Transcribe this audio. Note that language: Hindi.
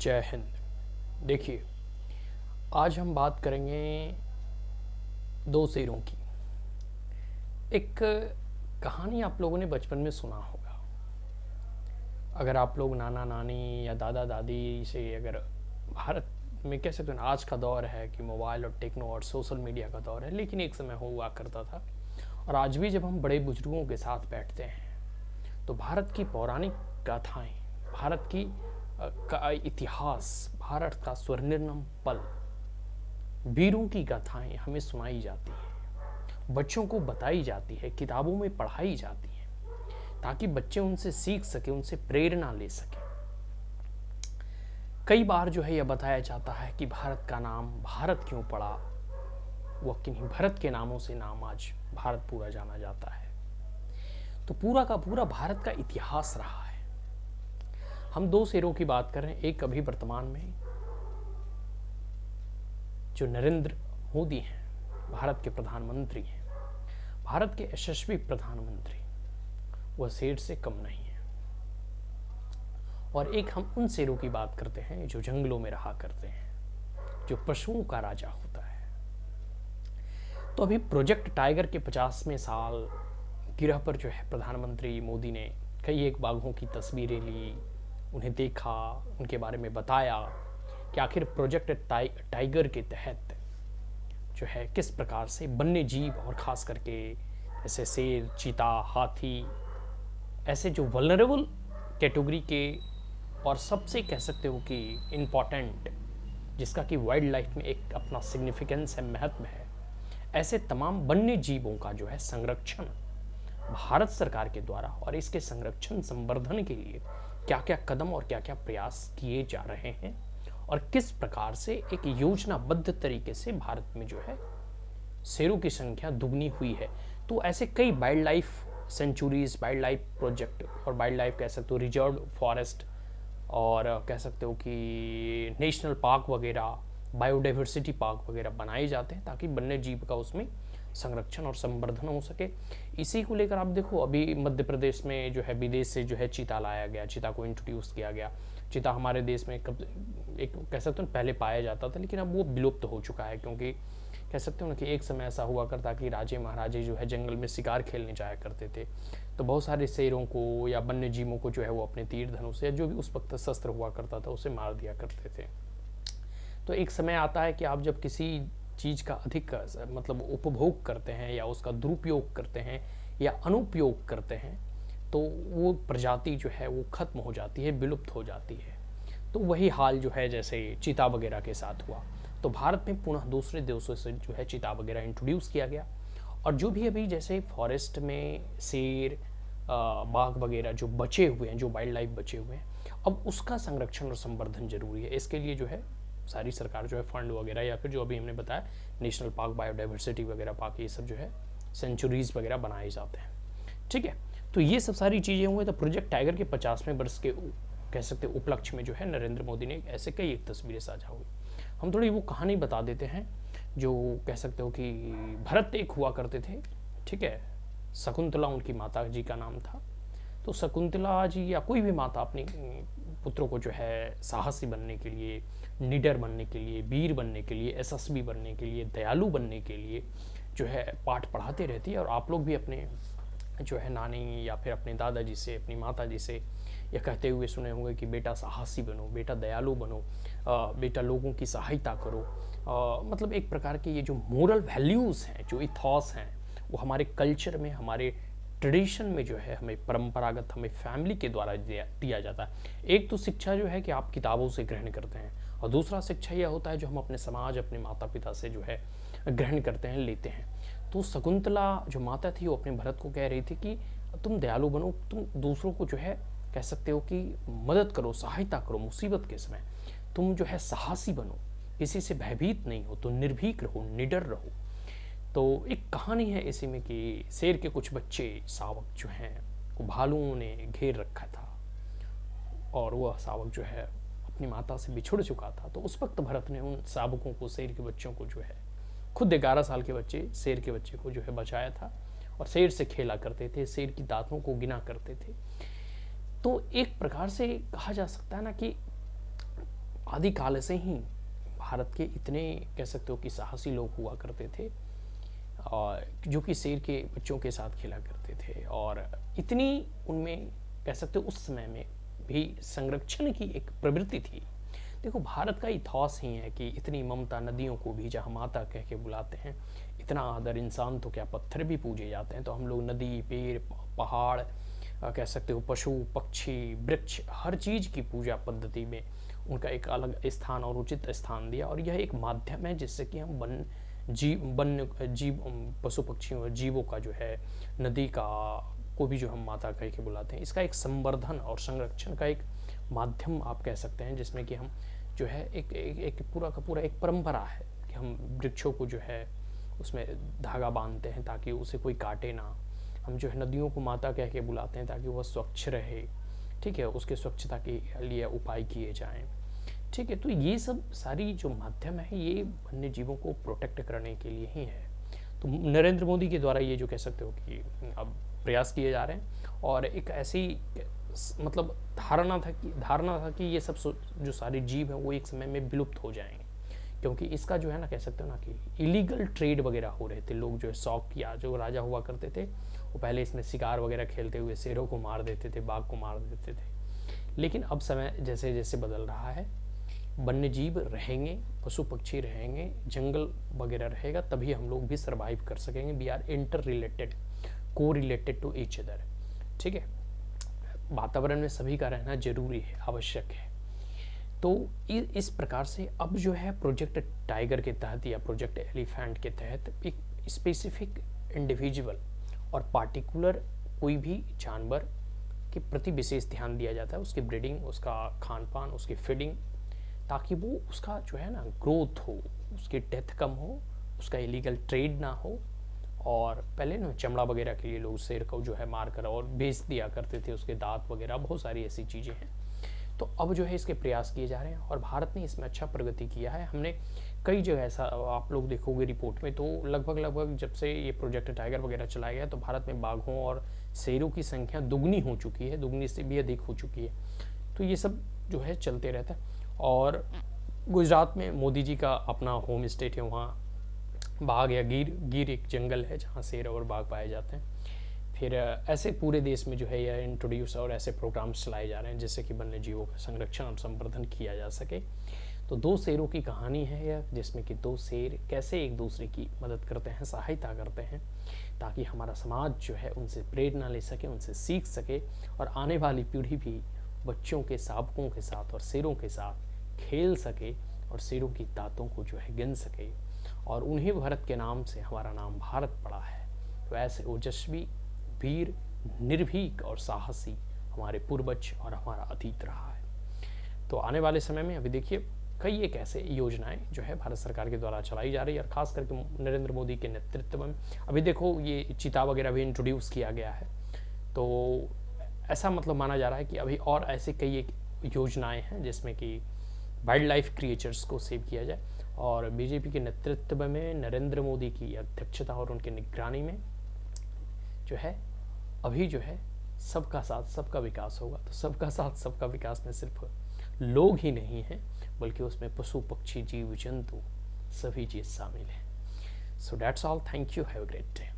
जय हिंद। देखिए, आज हम बात करेंगे दो शेरों की। एक कहानी आप लोगों ने बचपन में सुना होगा। अगर आप लोग नाना नानी या दादा दादी से अगर भारत में कह सकते हैं, आज का दौर है कि मोबाइल और टेक्नो और सोशल मीडिया का दौर है, लेकिन एक समय हुआ करता था। और आज भी जब हम बड़े बुजुर्गों के साथ बैठते हैं तो भारत की पौराणिक गाथाएं, भारत की का इतिहास, भारत का स्वर्णिम पल, वीरों की गाथाएं हमें सुनाई जाती हैं, बच्चों को बताई जाती है, किताबों में पढ़ाई जाती है, ताकि बच्चे उनसे सीख सके, उनसे प्रेरणा ले सके। कई बार जो है यह बताया जाता है कि भारत का नाम भारत क्यों पड़ा, वह किन्हीं भरत के नामों से नाम आज भारत पूरा जाना जाता है। तो पूरा का पूरा भारत का इतिहास रहा है। हम दो शेरों की बात कर रहे हैं। एक अभी वर्तमान में जो नरेंद्र मोदी हैं, भारत के प्रधानमंत्री हैं, भारत के यशस्वी प्रधानमंत्री, वह शेर से कम नहीं है। और एक हम उन शेरों की बात करते हैं जो जंगलों में रहा करते हैं, जो पशुओं का राजा होता है। तो अभी प्रोजेक्ट टाइगर के 50वें साल गिरह पर जो है प्रधानमंत्री मोदी ने कई एक बाघों की तस्वीरें ली, उन्हें देखा, उनके बारे में बताया कि आखिर प्रोजेक्ट टाइगर के तहत जो है किस प्रकार से वन्य जीव और ख़ास करके जैसे शेर, चीता, हाथी, ऐसे जो वल्नरेबल कैटेगरी के और सबसे कह सकते हो कि इम्पॉर्टेंट, जिसका कि वाइल्ड लाइफ में एक अपना सिग्निफिकेंस है, महत्व है, ऐसे तमाम वन्य जीवों का जो है संरक्षण भारत सरकार के द्वारा और इसके संरक्षण संवर्धन के लिए क्या क्या कदम और क्या क्या प्रयास किए जा रहे हैं और किस प्रकार से एक योजनाबद्ध तरीके से भारत में जो है शेरों की संख्या दुगनी हुई है। तो ऐसे कई wild life sanctuaries, wild life project और वाइल्ड लाइफ कह सकते हो रिजर्व फॉरेस्ट और कह सकते हो कि नेशनल पार्क वगैरह, बायोडाइवर्सिटी पार्क वगैरह बनाए जाते हैं ताकि वन्य जीव का उसमें संरक्षण और संवर्धन हो सके। इसी को लेकर आप देखो, अभी मध्य प्रदेश में जो है विदेश से जो है चीता लाया गया, चीता को इंट्रोड्यूस किया गया। चीता हमारे देश में कब एक कह सकते हो पहले पाया जाता था, लेकिन अब वो विलुप्त हो चुका है, क्योंकि कह सकते हो ना कि एक समय ऐसा हुआ करता कि राजे महाराजे जो है जंगल में शिकार खेलने जाया करते थे, तो बहुत सारे शेरों को या वन्य जीवों को जो है वो अपने तीर धनुष से जो भी उस वक्त शस्त्र हुआ करता था उसे मार दिया करते थे। तो एक समय आता है कि आप जब किसी चीज़ का अधिक मतलब उपभोग करते हैं या उसका दुरुपयोग करते हैं या अनुपयोग करते हैं, तो वो प्रजाति जो है वो खत्म हो जाती है, विलुप्त हो जाती है। तो वही हाल जो है जैसे चीता वगैरह के साथ हुआ, तो भारत में पुनः दूसरे देशों से जो है चीता वगैरह इंट्रोड्यूस किया गया। और जो भी अभी जैसे फॉरेस्ट में शेर, बाघ वगैरह जो बचे हुए हैं, जो वाइल्ड लाइफ बचे हुए हैं, अब उसका संरक्षण और संवर्धन जरूरी है। इसके लिए जो है सारी सरकार जो है फंड वगैरह या फिर जो अभी हमने बताया नेशनल पार्क, बायोडाइवर्सिटी वगैरह पार्क, ये सब जो है सेंचुरीज वगैरह बनाए जाते हैं। ठीक है, तो ये सब सारी चीज़ें हुई। तो प्रोजेक्ट टाइगर के 50वें वर्ष के कह सकते उपलक्ष्य में जो है नरेंद्र मोदी ने ऐसे कई एक तस्वीरें साझा हुई। हम थोड़ी वो कहानी बता देते हैं जो कह सकते हो कि भरत एक हुआ करते थे। ठीक है, शकुंतला उनकी माता जी का नाम था। तो शकुंतला जी या कोई भी माता अपने पुत्रों को जो है साहसी बनने के लिए, निडर बनने के लिए, वीर बनने के लिए, यशस्वी बनने के लिए, दयालु बनने के लिए जो है पाठ पढ़ाते रहती है। और आप लोग भी अपने जो है नानी या फिर अपने दादाजी से, अपनी माता जी से यह कहते हुए सुने होंगे कि बेटा साहसी बनो, बेटा दयालु बनो, बेटा लोगों की सहायता करो। मतलब एक प्रकार के ये जो मोरल वैल्यूज़ हैं, जो इथॉस हैं, वो हमारे कल्चर में, हमारे ट्रेडिशन में जो है हमें परंपरागत, हमें फैमिली के द्वारा दिया जाता है। एक तो शिक्षा जो है कि आप किताबों से ग्रहण करते हैं, और दूसरा शिक्षा यह होता है जो हम अपने समाज, अपने माता पिता से जो है ग्रहण करते हैं, लेते हैं। तो शकुंतला जो माता थी वो अपने भरत को कह रही थी कि तुम दयालु बनो, तुम दूसरों को जो है कह सकते हो कि मदद करो, सहायता करो मुसीबत के समय, तुम जो है साहसी बनो, किसी से भयभीत नहीं हो, तो निर्भीक रहो, निडर रहो। तो एक कहानी है इसी में कि शेर के कुछ बच्चे शावक जो हैं वो भालुओं ने घेर रखा था, और वह शावक जो है अपनी माता से बिछुड़ चुका था। तो उस वक्त भरत ने उन शावकों को, शेर के बच्चों को जो है, खुद 11 साल के बच्चे शेर के बच्चे को जो है बचाया था, और शेर से खेला करते थे, शेर की दांतों को गिना करते थे। तो एक प्रकार से कहा जा सकता है ना कि आदिकाल से ही भारत के इतने कह सकते हो कि साहसी लोग हुआ करते थे, और जो कि शेर के बच्चों के साथ खेला करते थे, और इतनी उनमें कह सकते हो उस समय में भी संरक्षण की एक प्रवृत्ति थी। देखो, भारत का इतिहास ही है कि इतनी ममता, नदियों को भी जहाँ माता कह के बुलाते हैं, इतना आदर, इंसान तो क्या पत्थर भी पूजे जाते हैं, तो हम लोग नदी, पेड़, पहाड़, कह सकते हो पशु पक्षी, वृक्ष, हर चीज़ की पूजा पद्धति में उनका एक अलग स्थान और उचित स्थान दिया। और यह एक माध्यम है जिससे कि हम पशु पक्षियों और जीवों का जो है, नदी का को भी जो हम माता कह के बुलाते हैं, इसका एक संवर्धन और संरक्षण का एक माध्यम आप कह सकते हैं, जिसमें कि हम जो है एक पूरा का पूरा एक परंपरा है कि हम वृक्षों को जो है उसमें धागा बांधते हैं ताकि उसे कोई काटे ना। हम जो है नदियों को माता कह के बुलाते हैं ताकि वह स्वच्छ रहे, ठीक है, उसके स्वच्छता के लिए उपाय किए जाएं, ठीक है। तो ये सब सारी जो माध्यम है ये वन्य जीवों को प्रोटेक्ट करने के लिए ही है। तो नरेंद्र मोदी के द्वारा ये जो कह सकते हो कि अब प्रयास किए जा रहे हैं, और एक ऐसी मतलब धारणा था कि ये सब जो सारे जीव हैं वो एक समय में विलुप्त हो जाएंगे, क्योंकि इसका जो है ना, कह सकते हो ना कि इलीगल ट्रेड वगैरह हो रहे थे। लोग जो है शौक किया, जो राजा हुआ करते थे वो पहले इसमें शिकार वगैरह खेलते हुए शेरों को मार देते थे, बाघ को मार देते थे। लेकिन अब समय जैसे जैसे बदल रहा है, वन्य जीव रहेंगे, पशु पक्षी रहेंगे, जंगल वगैरह रहेगा, तभी हम लोग भी सर्वाइव कर सकेंगे। वी आर इंटर रिलेटेड, को रिलेटेड टू ईच अदर, ठीक है। वातावरण में सभी का रहना जरूरी है, आवश्यक है। तो इस प्रकार से अब जो है प्रोजेक्ट टाइगर के तहत या प्रोजेक्ट एलिफेंट के तहत एक स्पेसिफिक इंडिविजुअल और पार्टिकुलर कोई भी जानवर के प्रति विशेष ध्यान दिया जाता है, उसकी ब्रीडिंग, उसका खान पान, उसकी फीडिंग, ताकि वो उसका जो है ना ग्रोथ हो, उसकी डेथ कम हो, उसका इलीगल ट्रेड ना हो। और पहले ना चमड़ा वगैरह के लिए लोग शेर को जो है मार कर और बेच दिया करते थे, उसके दांत वगैरह, बहुत सारी ऐसी चीज़ें हैं। तो अब जो है इसके प्रयास किए जा रहे हैं और भारत ने इसमें अच्छा प्रगति किया है। हमने कई जगह ऐसा आप लोग देखोगे रिपोर्ट में, तो लगभग जब से ये प्रोजेक्ट टाइगर वगैरह चलाया गया तो भारत में बाघों और शेरों की संख्या दुगनी हो चुकी है, दुगनी से भी अधिक हो चुकी है। तो ये सब जो है चलते रहता है। और गुजरात में मोदी जी का अपना होम स्टेट है, वहाँ बाघ या गिर एक जंगल है जहाँ शेर और बाघ पाए जाते हैं। फिर ऐसे पूरे देश में जो है यह इंट्रोड्यूस और ऐसे प्रोग्राम्स चलाए जा रहे हैं जिससे कि वन्य जीवों का संरक्षण और संवर्धन किया जा सके। तो दो शेरों की कहानी है यह, जिसमें कि दो शेर कैसे एक दूसरे की मदद करते हैं, सहायता करते हैं, ताकि हमारा समाज जो है उनसे प्रेरणा ले सके, उनसे सीख सके, और आने वाली पीढ़ी भी बच्चों के शावकों के साथ और शेरों के साथ खेल सके और शेरों की दांतों को जो है गिन सके। और उन्हीं भारत के नाम से हमारा नाम भारत पड़ा है। तो ऐसे ओजस्वी, वीर, निर्भीक और साहसी हमारे पूर्वज और हमारा अतीत रहा है। तो आने वाले समय में अभी देखिए कई एक ऐसे योजनाएं जो है भारत सरकार के द्वारा चलाई जा रही है, और खास करके नरेंद्र मोदी के नेतृत्व में। अभी देखो ये चीता वगैरह भी इंट्रोड्यूस किया गया है, तो ऐसा मतलब माना जा रहा है कि अभी और ऐसे कई एक योजनाएं हैं जिसमें कि वाइल्ड लाइफ क्रिएचर्स को सेव किया जाए। और बीजेपी के नेतृत्व में, नरेंद्र मोदी की अध्यक्षता और उनकी निगरानी में जो है अभी जो है सबका साथ सबका विकास होगा। तो सबका साथ सबका विकास में सिर्फ लोग ही नहीं हैं, बल्कि उसमें पशु पक्षी, जीव जंतु सभी चीज़ शामिल हैं। So that's all, thank you, have a great day.